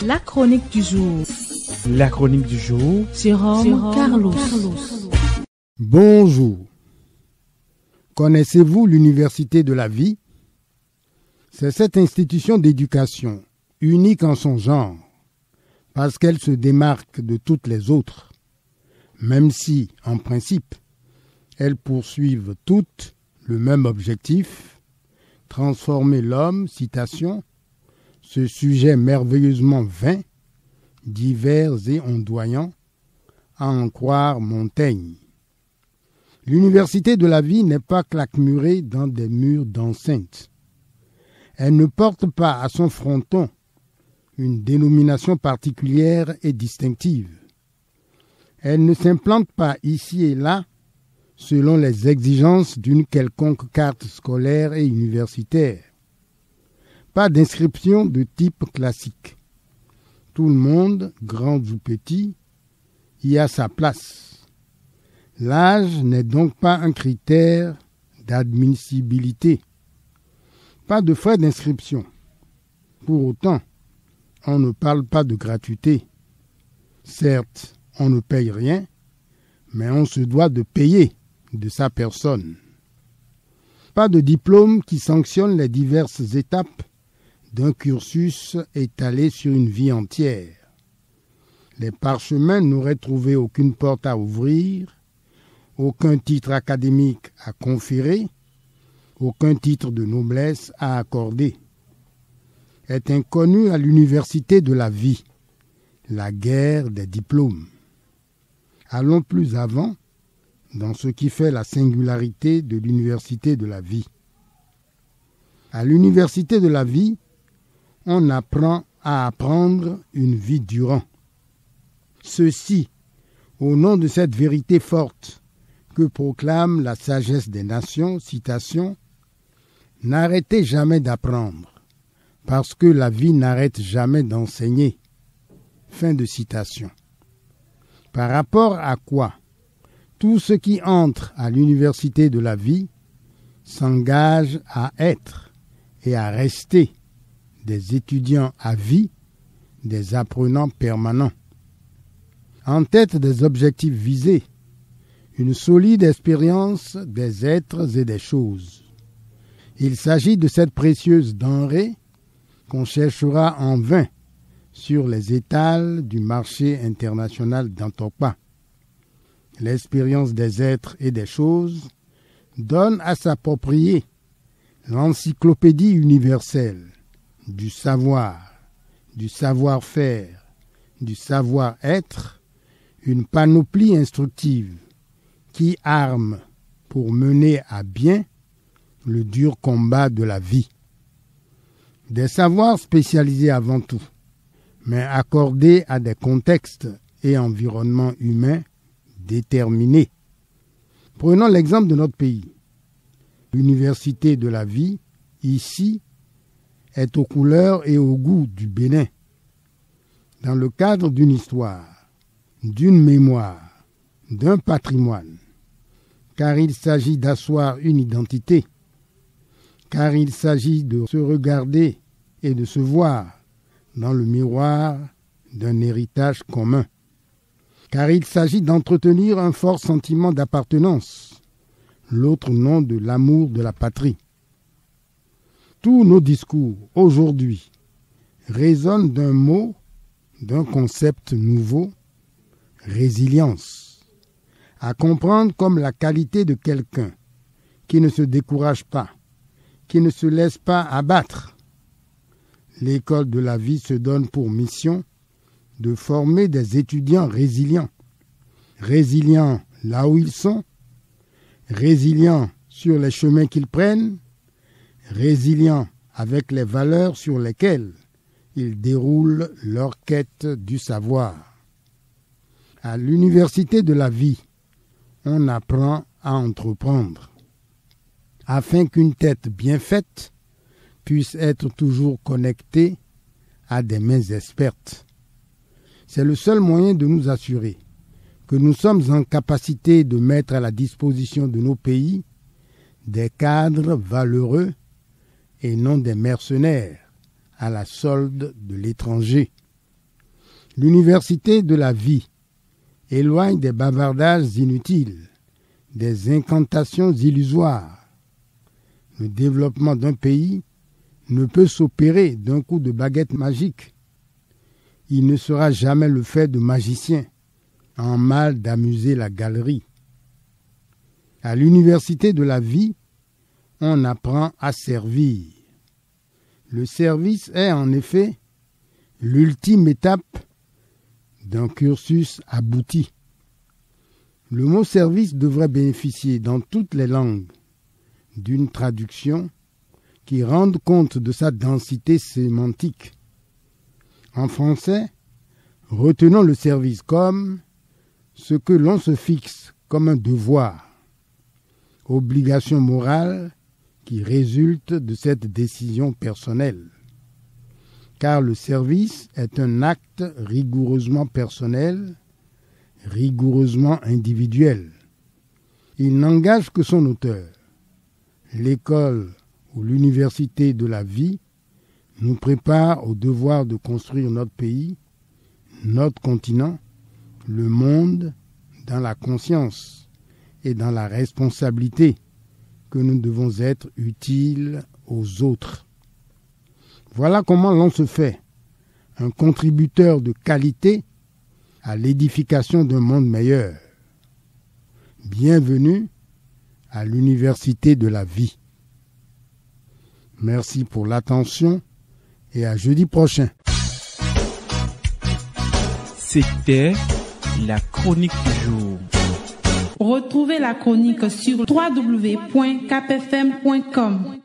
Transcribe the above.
La chronique du jour. La chronique du jour. Jérôme Carlos. Bonjour. Connaissez-vous l'Université de la vie? C'est cette institution d'éducation, unique en son genre, parce qu'elle se démarque de toutes les autres, même si, en principe, elles poursuivent toutes le même objectif, transformer l'homme, citation, ce sujet merveilleusement vain, divers et ondoyant, à en croire Montaigne. L'université de la vie n'est pas claquemurée dans des murs d'enceinte. Elle ne porte pas à son fronton une dénomination particulière et distinctive. Elle ne s'implante pas ici et là selon les exigences d'une quelconque carte scolaire et universitaire. Pas d'inscription de type classique. Tout le monde, grand ou petit, y a sa place. L'âge n'est donc pas un critère d'admissibilité. Pas de frais d'inscription. Pour autant, on ne parle pas de gratuité. Certes, on ne paye rien, mais on se doit de payer de sa personne. Pas de diplôme qui sanctionne les diverses étapes d'un cursus étalé sur une vie entière. Les parchemins n'auraient trouvé aucune porte à ouvrir, aucun titre académique à conférer, aucun titre de noblesse à accorder. Est inconnue à l'université de la vie, la guerre des diplômes. Allons plus avant dans ce qui fait la singularité de l'université de la vie. À l'université de la vie, on apprend à apprendre une vie durant. Ceci, au nom de cette vérité forte que proclame la sagesse des nations, citation, « N'arrêtez jamais d'apprendre, parce que la vie n'arrête jamais d'enseigner. » Fin de citation. Par rapport à quoi tout ce qui entre à l'université de la vie s'engage à être et à rester des étudiants à vie, des apprenants permanents. En tête des objectifs visés, une solide expérience des êtres et des choses. Il s'agit de cette précieuse denrée qu'on cherchera en vain sur les étals du marché international d'Antokpa. L'expérience des êtres et des choses donne à s'approprier l'encyclopédie universelle du savoir, du savoir-faire, du savoir-être, une panoplie instructive qui arme pour mener à bien le dur combat de la vie. Des savoirs spécialisés avant tout, mais accordés à des contextes et environnements humains déterminés. Prenons l'exemple de notre pays. L'université de la vie, ici, est aux couleurs et au goût du Bénin. Dans le cadre d'une histoire, d'une mémoire, d'un patrimoine, car il s'agit d'asseoir une identité, car il s'agit de se regarder et de se voir dans le miroir d'un héritage commun, car il s'agit d'entretenir un fort sentiment d'appartenance, l'autre nom de l'amour de la patrie. Tous nos discours, aujourd'hui, résonnent d'un mot, d'un concept nouveau, résilience, à comprendre comme la qualité de quelqu'un qui ne se décourage pas, qui ne se laisse pas abattre. L'école de la vie se donne pour mission de former des étudiants résilients. Résilients là où ils sont, résilients sur les chemins qu'ils prennent, résilients avec les valeurs sur lesquelles ils déroulent leur quête du savoir. À l'université de la vie, on apprend à entreprendre, afin qu'une tête bien faite puisse être toujours connectée à des mains expertes. C'est le seul moyen de nous assurer que nous sommes en capacité de mettre à la disposition de nos pays des cadres valeureux et non des mercenaires à la solde de l'étranger. L'université de la vie éloigne des bavardages inutiles, des incantations illusoires. Le développement d'un pays ne peut s'opérer d'un coup de baguette magique. Il ne sera jamais le fait de magiciens, en mal d'amuser la galerie. À l'université de la vie, on apprend à servir. Le service est en effet l'ultime étape d'un cursus abouti. Le mot service devrait bénéficier dans toutes les langues d'une traduction qui rende compte de sa densité sémantique. En français, retenons le service comme ce que l'on se fixe comme un devoir, obligation morale qui résulte de cette décision personnelle. Car le service est un acte rigoureusement personnel, rigoureusement individuel. Il n'engage que son auteur. L'école ou l'université de la vie nous prépare au devoir de construire notre pays, notre continent, le monde dans la conscience et dans la responsabilité que nous devons être utiles aux autres. Voilà comment l'on se fait un contributeur de qualité à l'édification d'un monde meilleur. Bienvenue à l'université de la vie. Merci pour l'attention et à jeudi prochain. C'était la chronique du jour. Retrouvez la chronique sur www.capfm.com.